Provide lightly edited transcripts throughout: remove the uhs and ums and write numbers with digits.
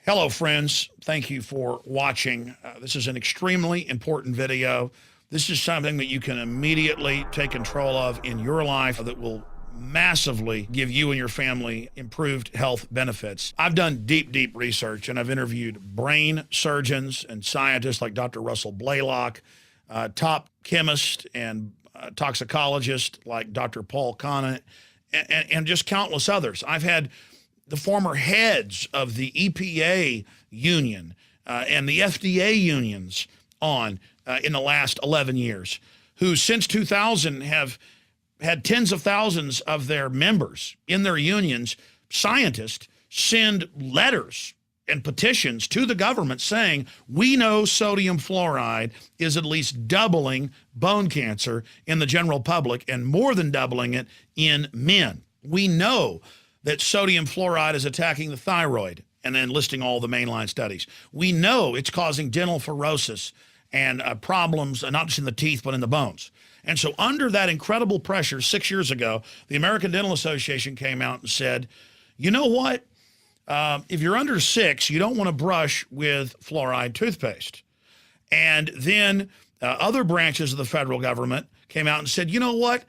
Hello, friends. Thank you for watching. This is an extremely important video. This is something that you can immediately take control of in your life that will massively give you and your family improved health benefits. I've done deep research, and I've interviewed brain surgeons and scientists like Dr. Russell Blaylock, top chemist and toxicologist like Dr. Paul Conant, and just countless others. I've had the former heads of the EPA union and the FDA unions on in the last 11 years, who since 2000 have had tens of thousands of their members in their unions, scientists, send letters and petitions to the government saying, we know sodium fluoride is at least doubling bone cancer in the general public and more than doubling it in men. We know that sodium fluoride is attacking the thyroid, and then listing all the mainline studies. We know it's causing dental fluorosis and problems, not just in the teeth, but in the bones. And so under that incredible pressure 6 years ago, the American Dental Association came out and said, you know what? If you're under 6, you don't want to brush with fluoride toothpaste. And then other branches of the federal government came out and said, you know what?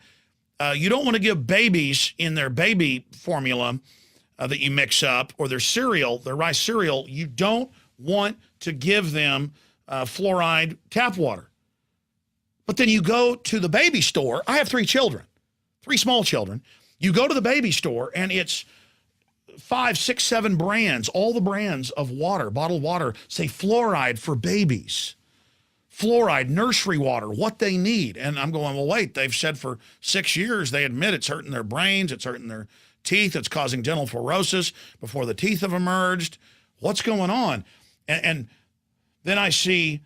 You don't want to give babies in their baby formula that you mix up, or their cereal, their rice cereal, you don't want to give them fluoride tap water. But then you go to the baby store. I have 3 children, 3 small children. You go to the baby store and it's 5, 6, 7 brands, all the brands of water, bottled water, say fluoride for babies. Fluoride, nursery water, what they need. And I'm going, well, wait, they've said for 6 years, they admit it's hurting their brains, it's hurting their teeth, it's causing dental fluorosis before the teeth have emerged. What's going on? And then I see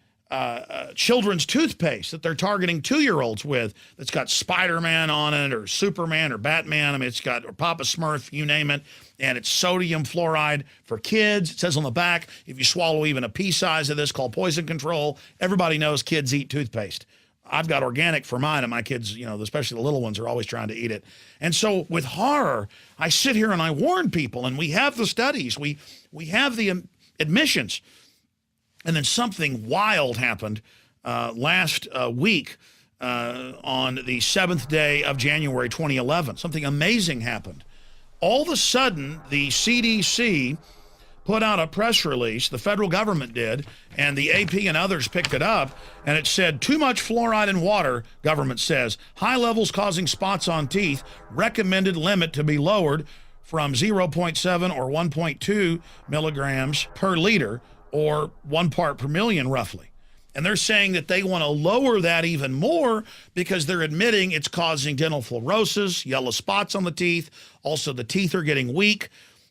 children's toothpaste that they're targeting 2-year-olds with that's got Spider-Man on it, or Superman, or Batman. I mean, it's got, or Papa Smurf, you name it. And it's sodium fluoride for kids. It says on the back, if you swallow even a pea size of this, called poison control. Everybody knows kids eat toothpaste. I've got organic for mine, and my kids, you know, especially the little ones, are always trying to eat it. And so with horror, I sit here and I warn people, and we have the studies, we have the admissions. And then something wild happened last week on the 7th day of January 2011. Something amazing happened. All of a sudden, the CDC put out a press release, the federal government did, and the AP and others picked it up, and it said, too much fluoride in water, government says, high levels causing spots on teeth, recommended limit to be lowered from 0.7 or 1.2 milligrams per liter, or 1 part per million, roughly. And they're saying that they want to lower that even more because they're admitting it's causing dental fluorosis, yellow spots on the teeth. Also, the teeth are getting weak.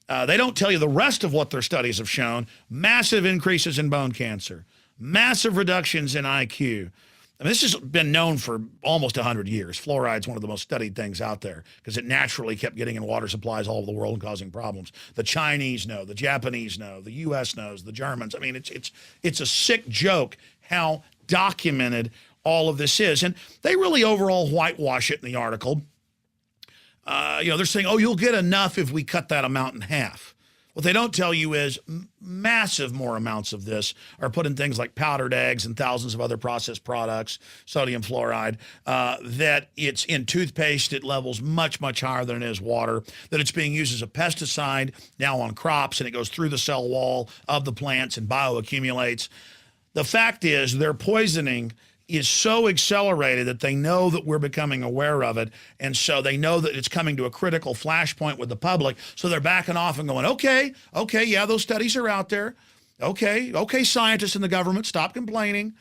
They don't tell you the rest of what their studies have shown. Massive increases in bone cancer, massive reductions in IQ. I mean, this has been known for almost 100 years. Fluoride's one of the most studied things out there because it naturally kept getting in water supplies all over the world and causing problems. The Chinese know, the Japanese know, the U.S. knows, the Germans. I mean, it's a sick joke how documented all of this is. And they really overall whitewash it in the article. You know, they're saying, oh, you'll get enough if we cut that amount in half. What they don't tell you is massive more amounts of this are put in things like powdered eggs and thousands of other processed products, sodium fluoride, that it's in toothpaste at levels much higher than it is water, that it's being used as a pesticide now on crops, and it goes through the cell wall of the plants and bioaccumulates. The fact is their poisoning is so accelerated that they know that we're becoming aware of it. And so they know that it's coming to a critical flashpoint with the public. So they're backing off and going, okay, yeah, those studies are out there. Okay, scientists in the government, stop complaining.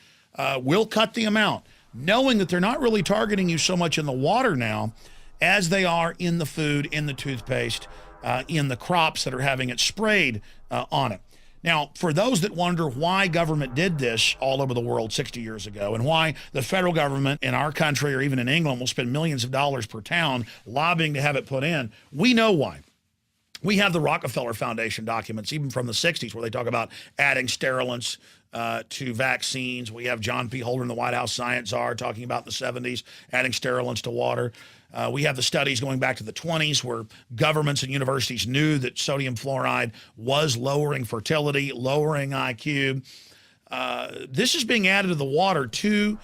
We'll cut the amount, knowing that they're not really targeting you so much in the water now as they are in the food, in the toothpaste, in the crops that are having it sprayed on it. Now, for those that wonder why government did this all over the world 60 years ago, and why the federal government in our country or even in England will spend millions of dollars per town lobbying to have it put in, we know why. We have the Rockefeller Foundation documents, even from the 60s, where they talk about adding sterilants to vaccines. We have John P. Holder, the White House science czar, talking about in the 70s, adding sterilants to water. We have the studies going back to the 20s where governments and universities knew that sodium fluoride was lowering fertility, lowering IQ. This is being added to the water to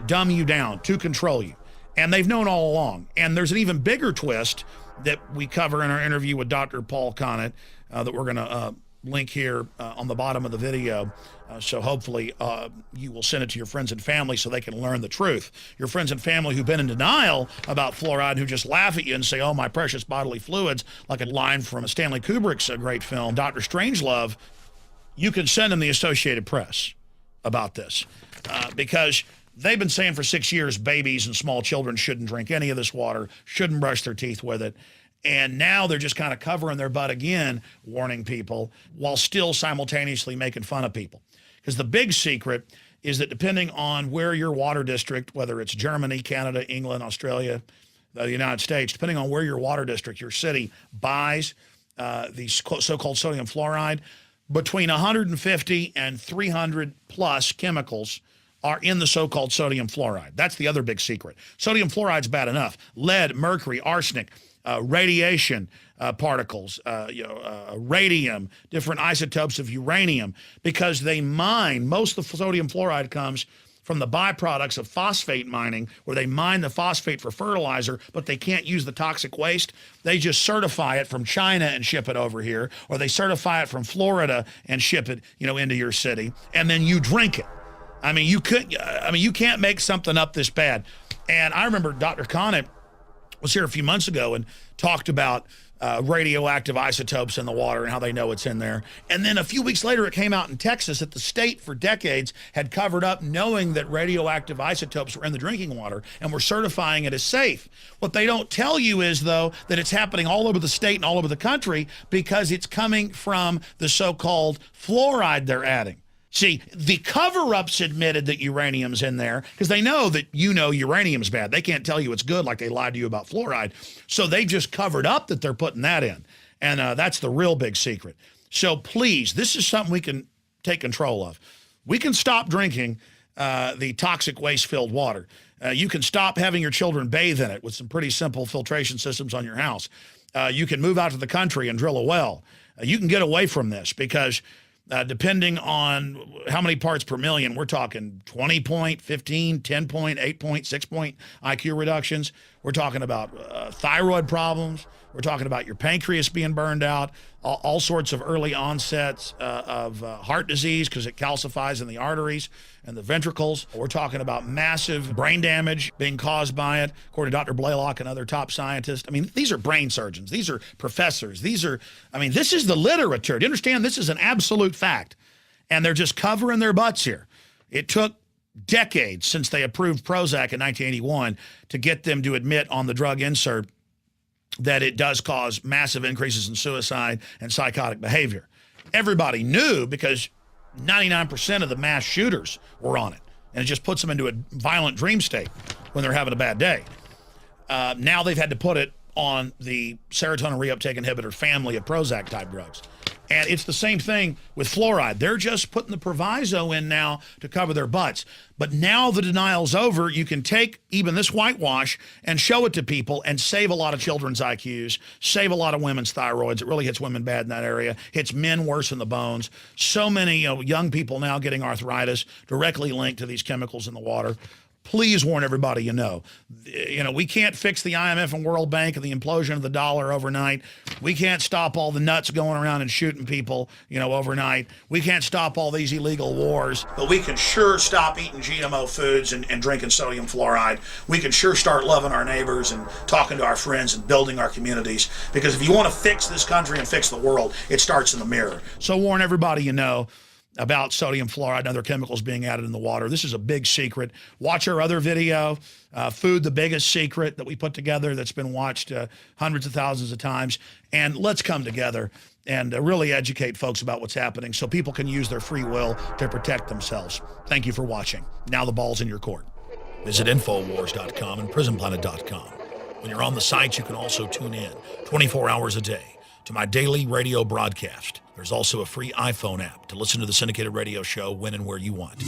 dumb you down, to control you. And they've known all along. And there's an even bigger twist that we cover in our interview with Dr. Paul Conant that we're going to link here on the bottom of the video. So hopefully you will send it to your friends and family so they can learn the truth. Your friends and family who've been in denial about fluoride, who just laugh at you and say, oh, my precious bodily fluids, like a line from Stanley Kubrick's great film, Dr. Strangelove, you can send them the Associated Press about this because they've been saying for 6 years babies and small children shouldn't drink any of this water, shouldn't brush their teeth with it. And now they're just kind of covering their butt again, warning people, while still simultaneously making fun of people. Because the big secret is that depending on where your water district, whether it's Germany, Canada, England, Australia, the United States, depending on where your water district, your city buys these so-called sodium fluoride, between 150 and 300 plus chemicals are in the so-called sodium fluoride. That's the other big secret. Sodium fluoride's bad enough. Lead, mercury, arsenic, radiation particles, radium, different isotopes of uranium, because they mine, most of the sodium fluoride comes from the byproducts of phosphate mining, where they mine the phosphate for fertilizer, but they can't use the toxic waste. They just certify it from China and ship it over here, or they certify it from Florida and ship it, into your city, and then you drink it. You can't make something up this bad. And I remember Dr. Conant was here a few months ago and talked about radioactive isotopes in the water and how they know it's in there. And then a few weeks later, it came out in Texas that the state for decades had covered up knowing that radioactive isotopes were in the drinking water and were certifying it as safe. What they don't tell you is, though, that it's happening all over the state and all over the country because it's coming from the so-called fluoride they're adding. See, the cover-ups admitted that uranium's in there because they know that uranium's bad. They can't tell you it's good like they lied to you about fluoride. So they just covered up that they're putting that in. And that's the real big secret. So please, this is something we can take control of. We can stop drinking the toxic waste-filled water. You can stop having your children bathe in it with some pretty simple filtration systems on your house. You can move out to the country and drill a well. You can get away from this because depending on how many parts per million, we're talking 20 point, 15, 10 point, 8 point, 6 point IQ reductions. We're talking about thyroid problems. We're talking about your pancreas being burned out, all sorts of early onsets of heart disease because it calcifies in the arteries and the ventricles. We're talking about massive brain damage being caused by it, according to Dr. Blaylock and other top scientists. These are brain surgeons. These are professors. This is the literature. Do you understand? This is an absolute fact. And they're just covering their butts here. It took decades since they approved Prozac in 1981 to get them to admit on the drug insert that it does cause massive increases in suicide and psychotic behavior. Everybody knew because 99% of the mass shooters were on it, and it just puts them into a violent dream state when they're having a bad day. Now they've had to put it on the serotonin reuptake inhibitor family of Prozac type drugs. And it's the same thing with fluoride. They're just putting the proviso in now to cover their butts. But now the denial's over. You can take even this whitewash and show it to people and save a lot of children's IQs, save a lot of women's thyroids. It really hits women bad in that area. Hits men worse in the bones. So many young people now getting arthritis directly linked to these chemicals in the water. Please warn everybody we can't fix the IMF and World Bank and the implosion of the dollar overnight. We can't stop all the nuts going around and shooting people, overnight. We can't stop all these illegal wars. But we can sure stop eating GMO foods and drinking sodium fluoride. We can sure start loving our neighbors and talking to our friends and building our communities. Because if you want to fix this country and fix the world, it starts in the mirror. So warn everybody about sodium fluoride and other chemicals being added in the water. This is a big secret. Watch our other video, Food, the Biggest Secret, that we put together that's been watched hundreds of thousands of times. And let's come together and really educate folks about what's happening so people can use their free will to protect themselves. Thank you for watching. Now the ball's in your court. Visit Infowars.com and PrisonPlanet.com. When you're on the sites, you can also tune in 24 hours a day. to my daily radio broadcast. There's also a free iPhone app to listen to the syndicated radio show when and where you want.